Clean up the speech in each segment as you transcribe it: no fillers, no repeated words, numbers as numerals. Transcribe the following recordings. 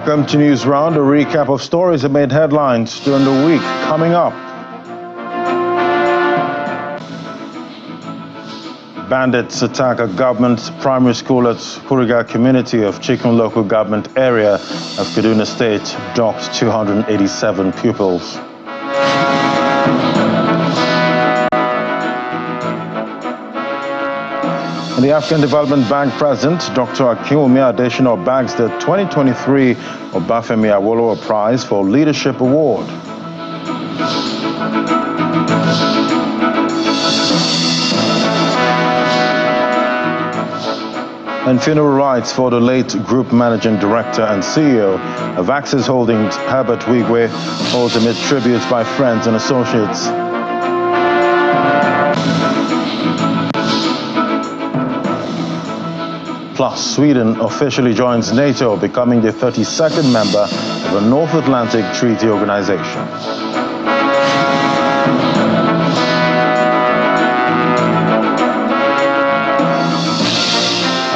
Welcome to News Round, a recap of stories that made headlines during the week. Coming up, bandits attack a government primary school at Kuriga community of Chikun local government area of Kaduna State, docked 287 pupils. And the African Development Bank President, Dr. Akinwumi Adesina, bags the 2023 Obafemi Awolowo Prize for Leadership Award. And funeral rites for the late Group Managing Director and CEO of Access Holdings, Herbert Wigwe, holds amid tributes by friends and associates. Plus, Sweden officially joins NATO, becoming the 32nd member of the North Atlantic Treaty Organization.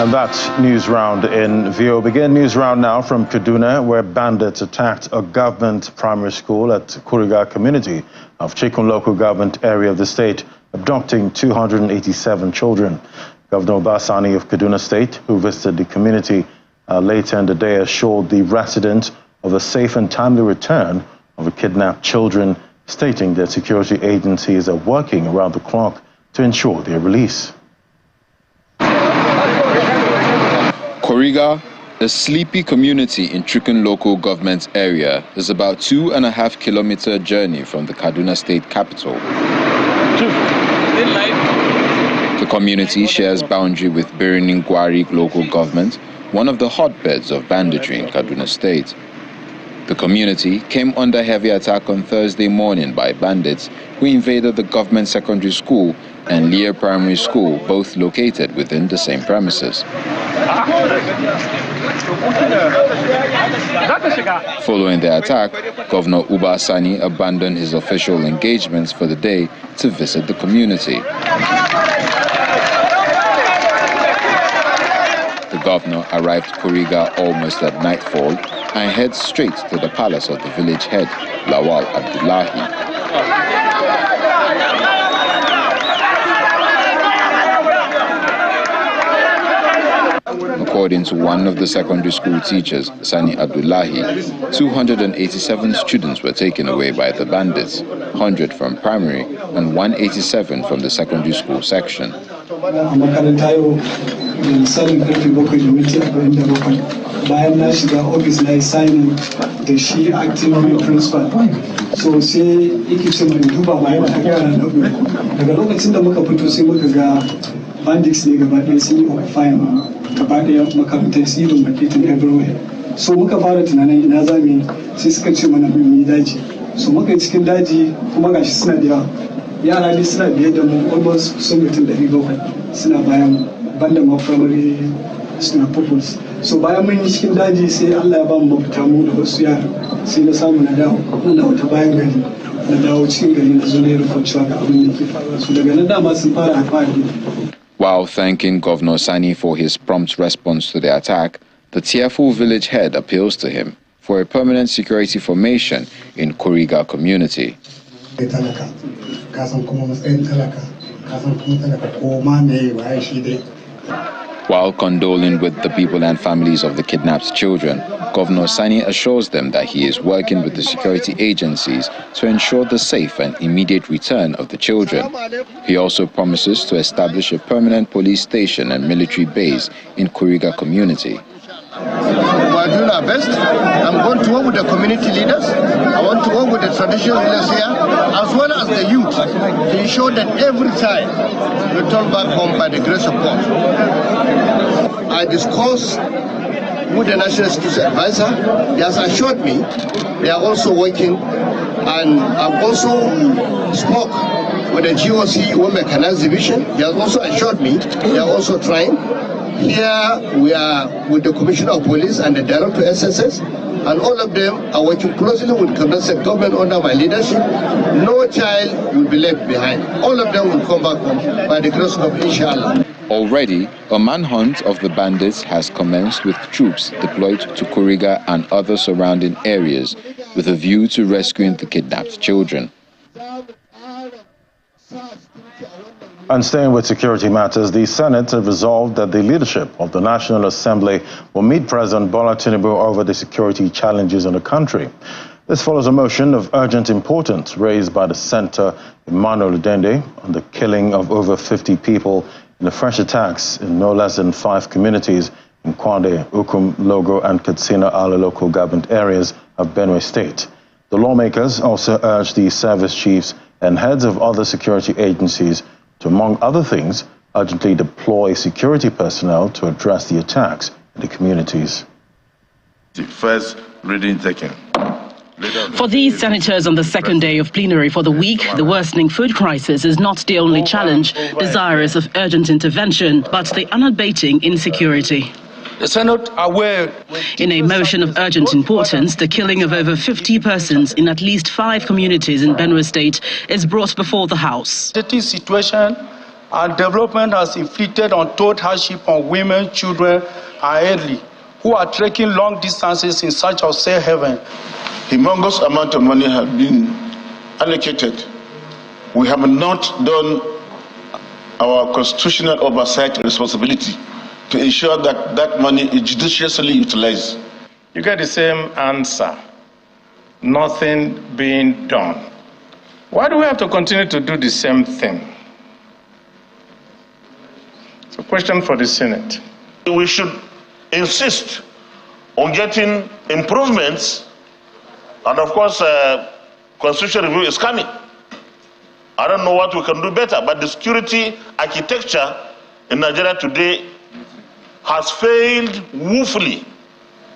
And that's News Round in VO. Begin News Round now from Kaduna, where bandits attacked a government primary school at Kuriga community of Chikun local government area of the state, abducting 287 children. Governor Sani of Kaduna State, who visited the community later in the day, assured the residents of a safe and timely return of the kidnapped children, stating that security agencies are working around the clock to ensure their release. Kuriga, a sleepy community in Chikun local government area, is about 2.5 kilometer journey from the Kaduna State capital. The community shares boundary with Birnin Gwari local government, one of the hotbeds of banditry in Kaduna State. The community came under heavy attack on Thursday morning by bandits who invaded the government secondary school and Lear Primary School, both located within the same premises. Following the attack, Governor Sani abandoned his official engagements for the day to visit the community. The governor arrived Kuriga almost at nightfall and heads straight to the palace of the village head, Lawal Abdullahi. According to one of the secondary school teachers, Sani Abdullahi, 287 students were taken away by the bandits, 100 from primary and 187 from the secondary school section. Bayan na shiga office na yi signing da shi acting principal, so sai yake ce mai duba bayan da yara na uku. Daga lokacin da muka fito sai muka ga bandits ne gaba ɗaya sun yi occupying gaba ɗaya makarantar su yi marketing everywhere. So muka fara tunanin ina za mu yi, sai suka ce mana mu yi daji. So muka yi cikin daji kuma gashi suna da yawa. Yara ne suna biye da mu almost kusan mutum 700 suna bayan banda ma primary suna pupils. So bayan mun yi cikin daji sai Allah ya ba mu mafita mu da wasu yara, sai na samu na dawo ta bayan gari, na dawo cikin gari na zo na yi report cewa ga abin da ke faruwa. So daga nan dama sun fara alfahari. While thanking Governor Sani for his prompt response to the attack, the tearful village head appeals to him for a permanent security formation in Kuriga community. While condoling with the people and families of the kidnapped children, Governor Sani assures them that he is working with the security agencies to ensure the safe and immediate return of the children. He also promises to establish a permanent police station and military base in Kuriga community. We are doing our best. I'm going to work with the community leaders. I want to work with the traditional leaders here, as well as the youth, to ensure that every child return back home by the grace of God. I discussed with the National Security Advisor. He has assured me they are also working, and I've also spoke with the GOC Women Mechanized Division. He has also assured me they are also trying. Here we are with the Commissioner of Police and the Director of SSS, and all of them are working closely with the government under my leadership. No child will be left behind. All of them will come back home by the grace of God, inshallah. Already, a manhunt of the bandits has commenced with troops deployed to Kuriga and other surrounding areas with a view to rescuing the kidnapped children. And staying with security matters, the Senate have resolved that the leadership of the National Assembly will meet President Bola Tinubu over the security challenges in the country. This follows a motion of urgent importance raised by the Senator Emmanuel Dende on the killing of over 50 people in the fresh attacks in no less than 5 communities in Kwande, Ukum, Logo and Katsina Ala local government areas of Benue State. The lawmakers also urged the service chiefs and heads of other security agencies to, among other things, urgently deploy security personnel to address the attacks in the communities. The first reading taken. For these senators on the second day of plenary for the week, the worsening food crisis is not the only challenge, desirous of urgent intervention, but the unabating insecurity. The Senate aware. In a motion of urgent importance, the killing of over 50 persons in at least 5 communities in Benue State is brought before the House. The situation and development has inflicted untold hardship on women, children, and elderly who are trekking long distances in search of safe haven. Humongous amount of money has been allocated. We have not done our constitutional oversight responsibility to ensure that that money is judiciously utilized. You get the same answer. Nothing being done. Why do we have to continue to do the same thing? It's a question for the Senate. We should insist on getting improvements, and of course, constitutional review is coming. I don't know what we can do better, but the security architecture in Nigeria today has failed woefully.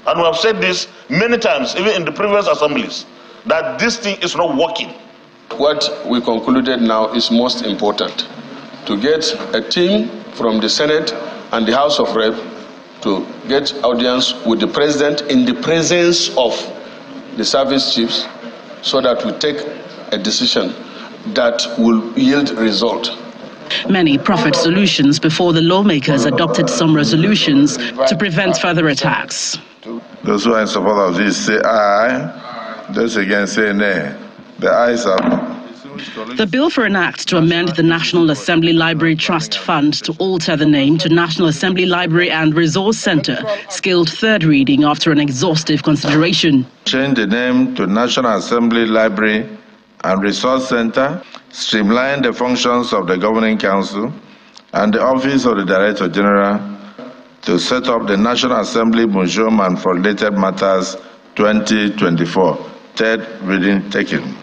And we have said this many times, even in the previous assemblies, that this thing is not working. What we concluded now is most important, to get a team from the Senate and the House of Rep to get audience with the President in the presence of the service chiefs so that we take a decision that will yield result. Many proffered solutions before the lawmakers adopted some resolutions to prevent further attacks. Those who are in support of this say aye, those against say nay. The ayes are. The bill for an act to amend the National Assembly Library Trust Fund to alter the name to National Assembly Library and Resource Center scaled third reading after an exhaustive consideration. Change the name to National Assembly Library and Resource Center, streamline the functions of the Governing Council and the Office of the Director General to set up the National Assembly Museum and for Related Matters 2024. Third reading taken.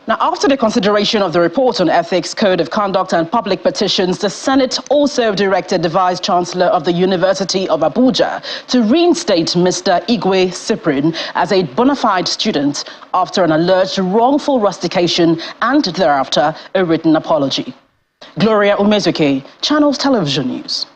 Now, after the consideration of the report on ethics, code of conduct and public petitions, the Senate also directed the Vice-Chancellor of the University of Abuja to reinstate Mr. Igwe Cyprian as a bona fide student after an alleged wrongful rustication and thereafter a written apology. Gloria Umezuke, Channels Television News.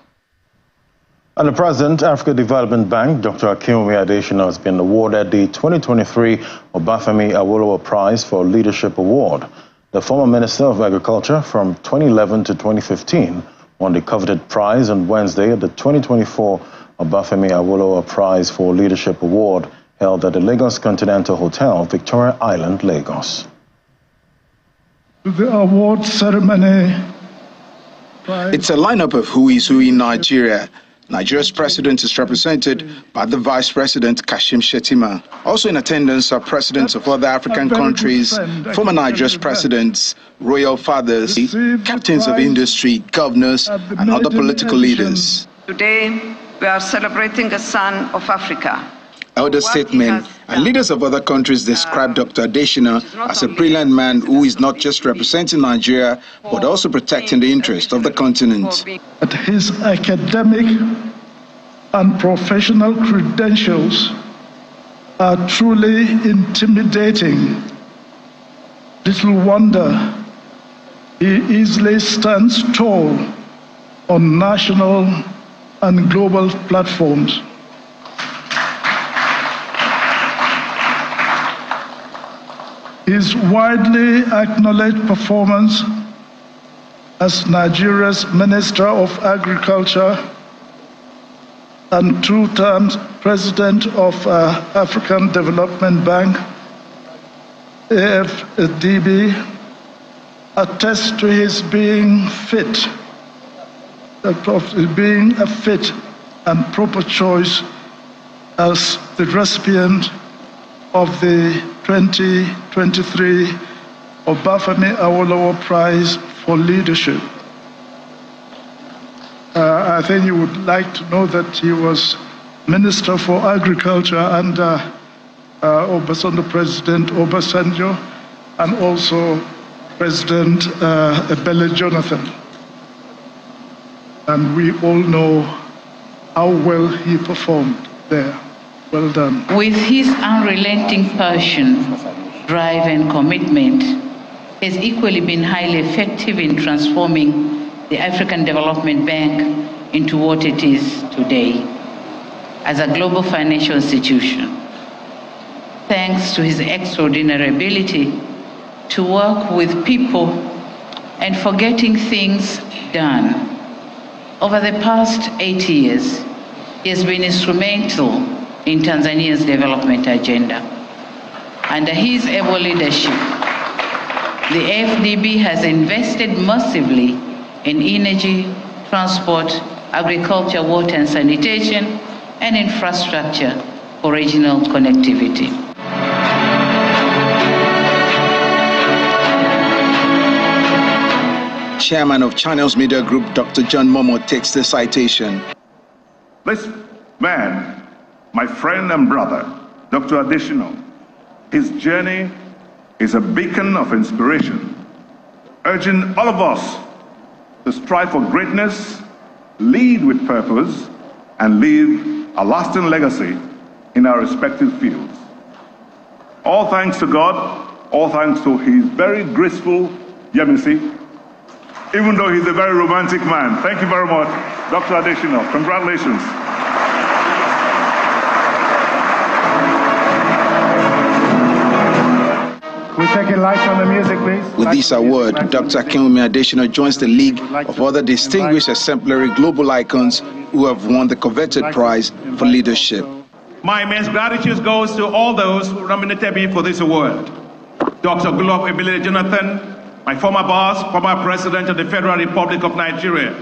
And the President, Africa Development Bank, Dr. Akinwumi Adesina, has been awarded the 2023 Obafemi Awolowo Prize for Leadership Award. The former Minister of Agriculture from 2011 to 2015 won the coveted prize on Wednesday at the 2024 Obafemi Awolowo Prize for Leadership Award held at the Lagos Continental Hotel, Victoria Island, Lagos. The award ceremony. It's a lineup of who is who in Nigeria. Nigeria's president is represented by the Vice President Kashim Shettima. Also in attendance are presidents of other African countries, former Nigeria's presidents, royal fathers, captains of industry, governors, and other political leaders. Today, we are celebrating a son of Africa. Elder statesmen and leaders of other countries describe Dr. Adesina as a brilliant man who is not just representing Nigeria, but also protecting the interest of the continent. His academic and professional credentials are truly intimidating. Little wonder he easily stands tall on national and global platforms. His widely acknowledged performance as Nigeria's Minister of Agriculture and 2 terms President of African Development Bank, AFDB, attests to his being fit, being a fit and proper choice as the recipient of the 2023 Obafemi Awolowo Prize for Leadership. I think you would like to know that he was Minister for Agriculture under President Obasanjo and also President Ebele Jonathan. And we all know how well he performed there. Well done. With his unrelenting passion, drive and commitment, he has equally been highly effective in transforming the African Development Bank into what it is today, as a global financial institution. Thanks to his extraordinary ability to work with people and for getting things done. Over the past 8 years, he has been instrumental in Tanzania's development agenda. Under his able leadership, the AFDB has invested massively in energy, transport, agriculture, water and sanitation, and infrastructure for regional connectivity. Chairman of Channels Media Group, Dr. John Momo, takes the citation. This man, my friend and brother, Dr. Additional, his journey is a beacon of inspiration, urging all of us to strive for greatness, lead with purpose, and leave a lasting legacy in our respective fields. All thanks to God, all thanks to his very graceful Yemisi, even though he's a very romantic man. Thank you very much, Dr. Additional. Congratulations. We take a light on the music, please. With this award, Dr. Akinwumi Adesina joins the league of other distinguished exemplary global icons who have won the coveted prize for leadership. My immense gratitude goes to all those who nominated me for this award. Dr. Goodluck Ebele Jonathan, my former boss, former president of the Federal Republic of Nigeria,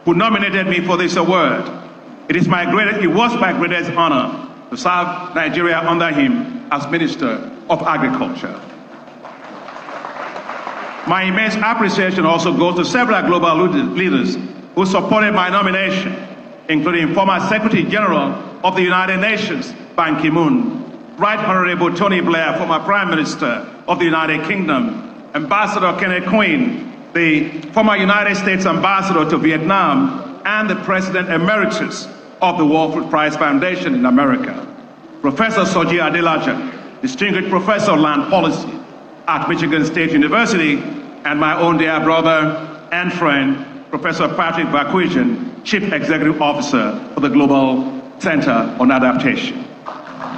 who nominated me for this award. It was my greatest honor to serve Nigeria under him as Minister of Agriculture. My immense appreciation also goes to several global leaders who supported my nomination, including former Secretary General of the United Nations, Ban Ki-moon, Right Honorable Tony Blair, former Prime Minister of the United Kingdom, Ambassador Kenneth Quinn, the former United States Ambassador to Vietnam, and the President Emeritus of the World Food Prize Foundation in America, Professor Soji Adelaja, Distinguished Professor of Land Policy at Michigan State University, and my own dear brother and friend, Professor Patrick Bakwijian, Chief Executive Officer for the Global Center on Adaptation.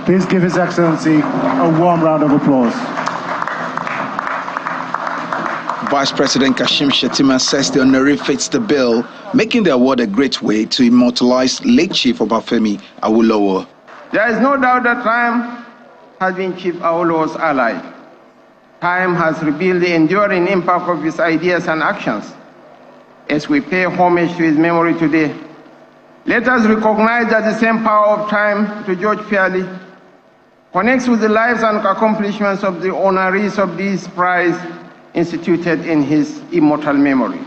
Please give His Excellency a warm round of applause. Vice President Kashim Shettima says the honoree fits the bill, making the award a great way to immortalize late Chief Obafemi Awolowo. There is no doubt that time has been Chief Awolowo's ally. Time has revealed the enduring impact of his ideas and actions. As we pay homage to his memory today, let us recognize that the same power of time to judge fairly connects with the lives and accomplishments of the honorees of this prize instituted in his immortal memory.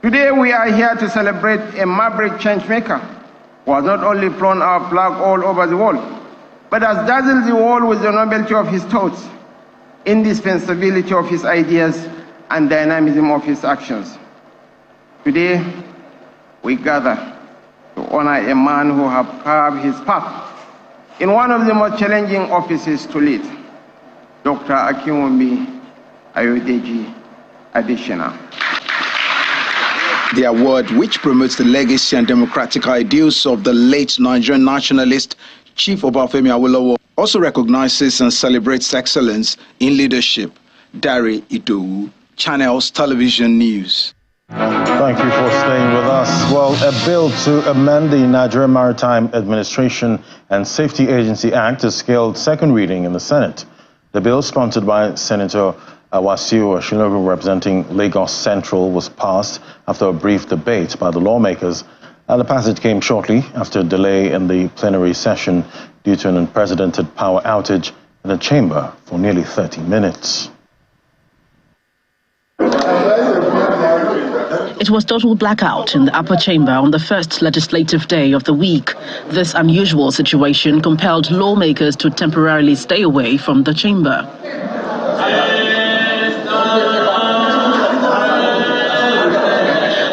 Today we are here to celebrate a maverick changemaker who has not only flown our flag all over the world, but has dazzled the world with the nobility of his thoughts, indispensability of his ideas, and dynamism of his actions. Today, we gather to honor a man who has carved his path in one of the most challenging offices to lead, Dr. Akinwumi Ayodeji Adesina. The award, which promotes the legacy and democratic ideals of the late Nigerian nationalist Chief Obafemi Awolowo, also recognizes and celebrates excellence in leadership. Dari Idowu, Channels Television News. Thank you for staying with us. Well, a bill to amend the Nigerian Maritime Administration and Safety Agency Act has scaled second reading in the Senate. The bill, sponsored by Senator Wasiu Oshinogun representing Lagos Central, was passed after a brief debate by the lawmakers. The passage came shortly after a delay in the plenary session due to an unprecedented power outage in the chamber for nearly 30 minutes. It was total blackout in the upper chamber on the first legislative day of the week. This unusual situation compelled lawmakers to temporarily stay away from the chamber.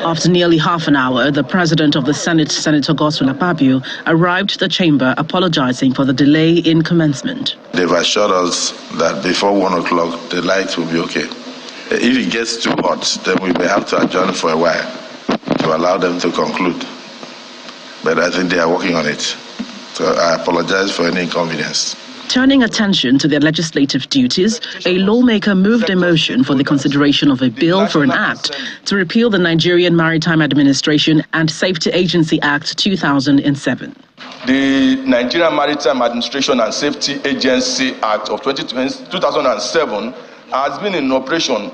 After nearly half an hour, the president of the Senate, Senator Godswill Akpabio, arrived at the chamber apologizing for the delay in commencement. They've assured us that before 1 o'clock, the lights will be okay. If it gets too hot, then we may have to adjourn for a while to allow them to conclude. But I think they are working on it. So I apologize for any inconvenience. Turning attention to their legislative duties, a lawmaker moved a motion for the consideration of a bill for an act to repeal the Nigerian Maritime Administration and Safety Agency Act 2007. The Nigerian Maritime Administration and Safety Agency Act of 2007 has been in operation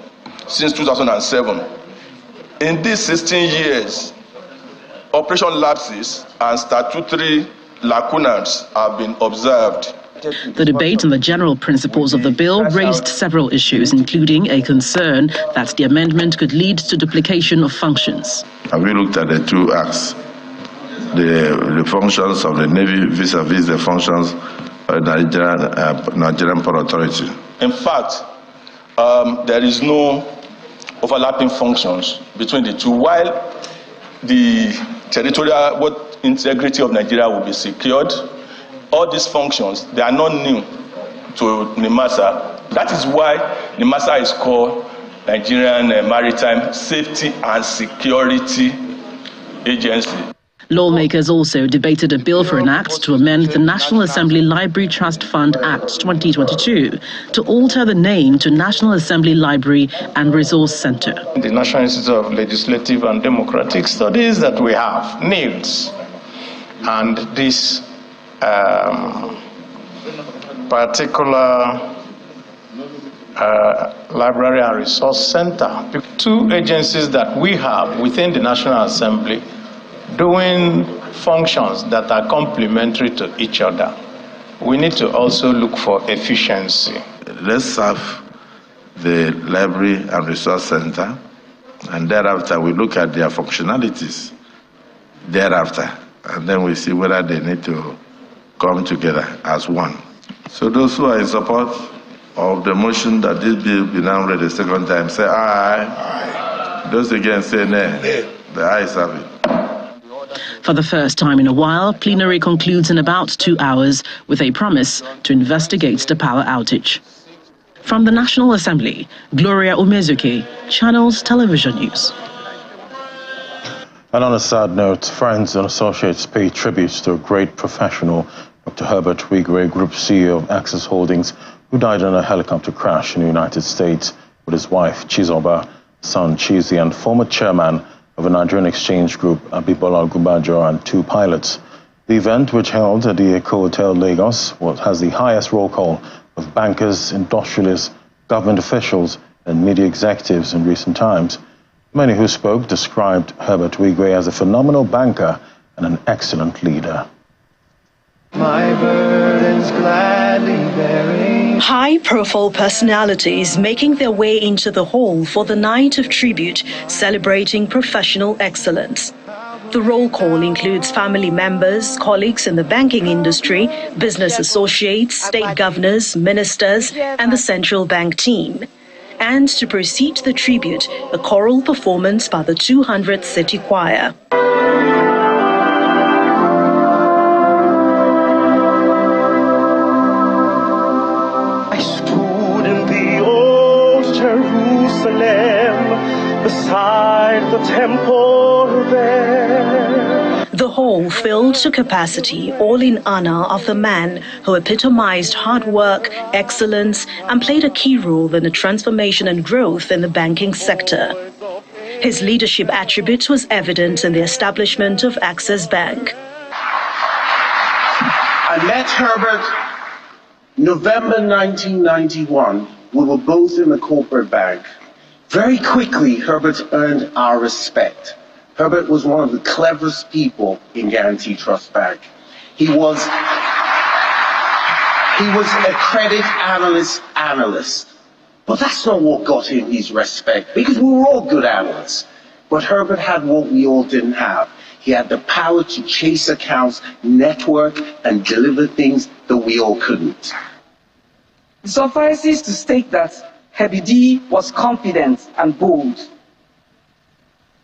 since 2007. In these 16 years, operation lapses and statutory lacunas have been observed. The debate on the general principles of the bill raised several issues, including a concern that the amendment could lead to duplication of functions. Have we looked at the two acts? The functions of the Navy vis-a-vis the functions of the Nigerian Port Authority? In fact, there is no overlapping functions between the two. While the territorial integrity of Nigeria will be secured, all these functions, they are not new to NIMASA. That is why NIMASA is called Nigerian Maritime Safety and Security Agency. Lawmakers also debated a bill for an act to amend the National Assembly Library Trust Fund Act 2022 to alter the name to National Assembly Library and Resource Center. The National Institute of Legislative and Democratic Studies that we have needs, and this particular Library and Resource Center, two agencies that we have within the National Assembly doing functions that are complementary to each other. We need to also look for efficiency. Let's have the Library and Resource Center, and thereafter we look at their functionalities thereafter, and then we see whether they need to come together as one. So those who are in support of the motion that this bill be now read a second time, say aye. Aye. Those against say nay. The ayes have it. For the first time in a while, plenary concludes in about 2 hours with a promise to investigate the power outage. From the National Assembly, Gloria Umezuke, Channels Television News. And on a sad note, friends and associates pay tribute to a great professional, Dr. Herbert Wigwe, Group CEO of Access Holdings, who died in a helicopter crash in the United States with his wife, Chizoba, son Chizi, and former chairman of a Nigerian exchange group, Abibola Gubajo, and 2 pilots. The event, which held at the Eco Hotel Lagos, has the highest roll call of bankers, industrialists, government officials, and media executives in recent times. Many who spoke described Herbert Wigwe as a phenomenal banker and an excellent leader. My burdens gladly bearing. High-profile personalities making their way into the hall for the night of tribute, celebrating professional excellence. The roll call includes family members, colleagues in the banking industry, business associates, state governors, ministers, and the central bank team. And to proceed the tribute, a choral performance by the 200th City Choir. Jerusalem, beside the temple there. The hall filled to capacity, all in honor of the man who epitomized hard work, excellence, and played a key role in the transformation and growth in the banking sector. His leadership attributes was evident in the establishment of Access Bank. I met Herbert November 1991. We were both in the corporate bank. Very quickly, Herbert earned our respect. Herbert was one of the cleverest people in Guarantee Trust Bank. He was a credit analyst. But that's not what got him his respect, because we were all good analysts. But Herbert had what we all didn't have. He had the power to chase accounts, network, and deliver things that we all couldn't. It suffices to state that Herbie D was confident and bold.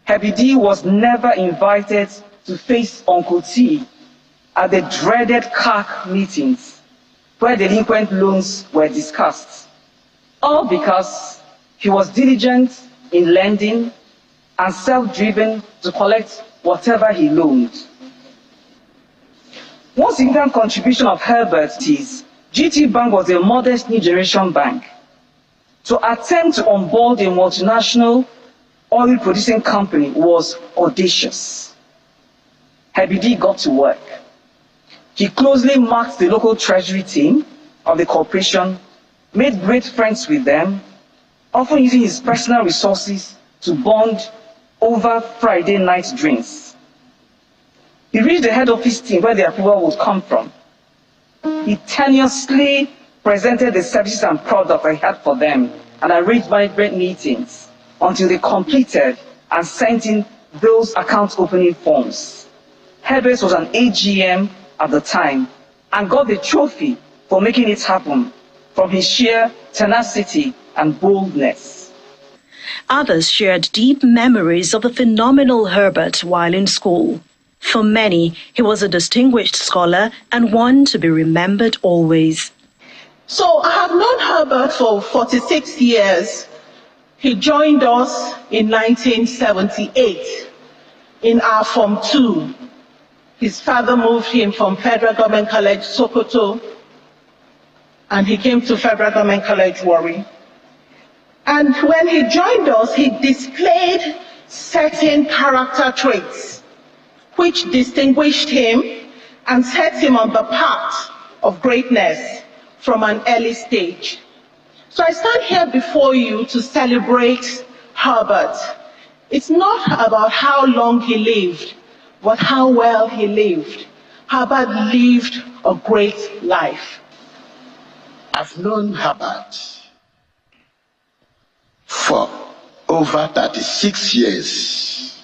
Herbie D was never invited to face Uncle T at the dreaded CAC meetings where delinquent loans were discussed, all because he was diligent in lending and self-driven to collect whatever he loaned. One significant contribution of Herbert is GT Bank was a modest new generation bank. To attempt to onboard a multinational oil-producing company was audacious. Herbie D got to work. He closely marked the local treasury team of the corporation, made great friends with them, often using his personal resources to bond over Friday night drinks. He reached the head office team where the approval would come from. He tenuously presented the services and products I had for them and arranged management meetings until they completed and sent in those account opening forms. Herbert was an AGM at the time and got the trophy for making it happen from his sheer tenacity and boldness. Others shared deep memories of the phenomenal Herbert while in school. For many, he was a distinguished scholar and one to be remembered always. So I have known Herbert for 46 years. He joined us in 1978 in our Form 2. His father moved him from Federal Government College, Sokoto, and he came to Federal Government College, Warri. And when he joined us, he displayed certain character traits which distinguished him and set him on the path of greatness from an early stage. So I stand here before you to celebrate Herbert. It's not about how long he lived, but how well he lived. Herbert lived a great life. I've known Herbert for over 36 years.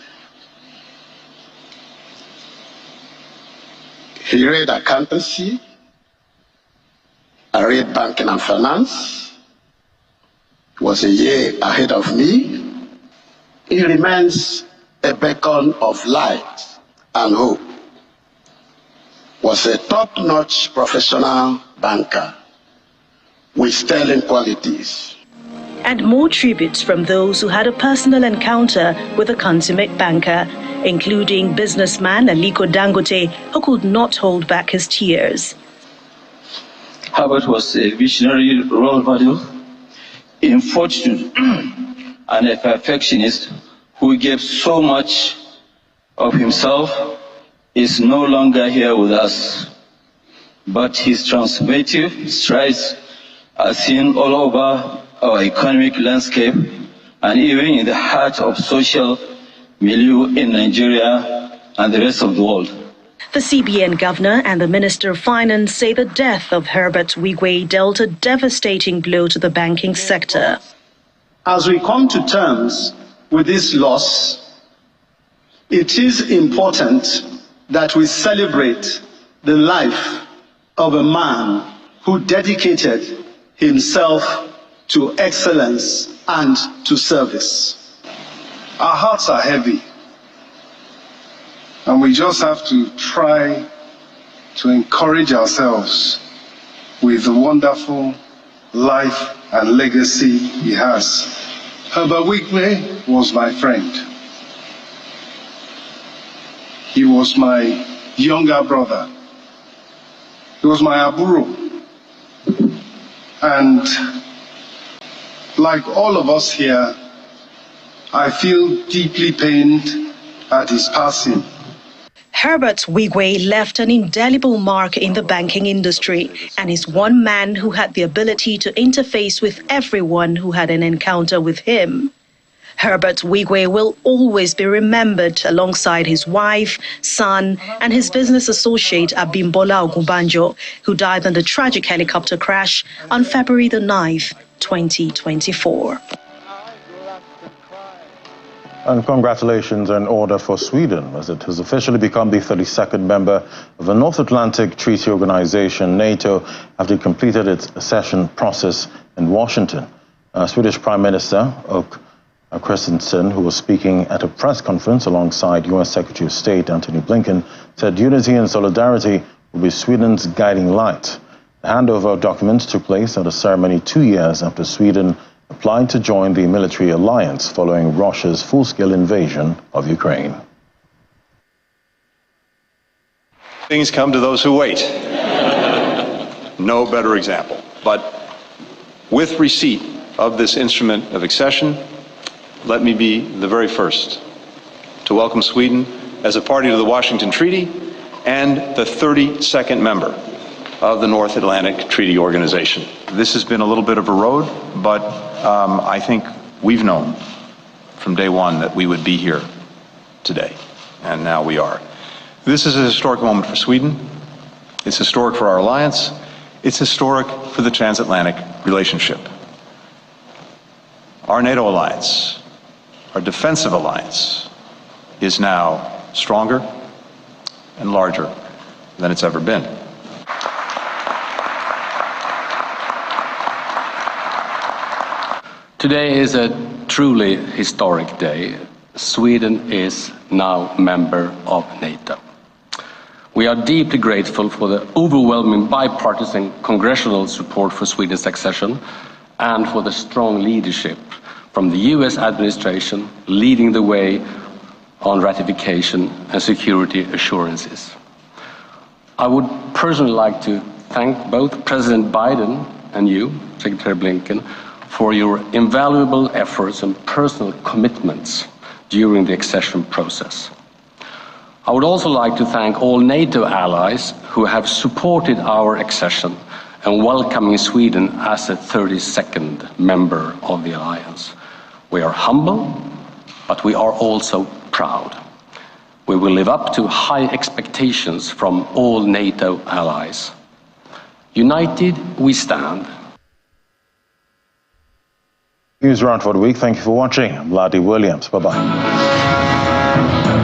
He read accountancy, I read banking and finance. He was a year ahead of me. He remains a beacon of light and hope. Was a top-notch professional banker with sterling qualities. And more tributes from those who had a personal encounter with a consummate banker, including businessman Aliko Dangote, who could not hold back his tears. Herbert was a visionary role model, a fortune, and a perfectionist who gave so much of himself. Is no longer here with us, but his transformative strides are seen all over our economic landscape and even in the heart of social milieu in Nigeria and the rest of the world. The CBN governor and the Minister of Finance say the death of Herbert Wigwe dealt a devastating blow to the banking sector. As we come to terms with this loss, it is important that we celebrate the life of a man who dedicated himself to excellence and to service. Our hearts are heavy, and we just have to try to encourage ourselves with the wonderful life and legacy he has. Herbert Wigwe was my friend. He was my younger brother. He was my aburo. And like all of us here, I feel deeply pained at his passing. Herbert Wigwe left an indelible mark in the banking industry and is one man who had the ability to interface with everyone who had an encounter with him. Herbert Wigwe will always be remembered alongside his wife, son, and his business associate Abimbola Ogunbanjo, who died in the tragic helicopter crash on February the 9th, 2024. And congratulations are in order for Sweden, as it has officially become the 32nd member of the North Atlantic Treaty Organization, NATO, after it completed its accession process in Washington. Swedish Prime Minister Christensen, who was speaking at a press conference alongside U.S. Secretary of State Antony Blinken, said unity and solidarity will be Sweden's guiding light. The handover of documents took place at a ceremony 2 years after Sweden applied to join the military alliance following Russia's full-scale invasion of Ukraine. Things come to those who wait. No better example. But with receipt of this instrument of accession, let me be the very first to welcome Sweden as a party to the Washington Treaty and the 32nd member of the North Atlantic Treaty Organization. This has been a little bit of a road, but I think we've known from day one that we would be here today, and now we are. This is a historic moment for Sweden. It's historic for our alliance. It's historic for the transatlantic relationship. Our NATO alliance, our defensive alliance, is now stronger and larger than it's ever been. Today is a truly historic day. Sweden is now a member of NATO. We are deeply grateful for the overwhelming bipartisan congressional support for Sweden's accession and for the strong leadership from the US administration leading the way on ratification and security assurances. I would personally like to thank both President Biden and you, Secretary Blinken, for your invaluable efforts and personal commitments during the accession process. I would also like to thank all NATO allies who have supported our accession and welcoming Sweden as a 32nd member of the alliance. We are humble, but we are also proud. We will live up to high expectations from all NATO allies. United we stand. News Round for the week. Thank you for watching. I'm Ladi Williams. Bye-bye.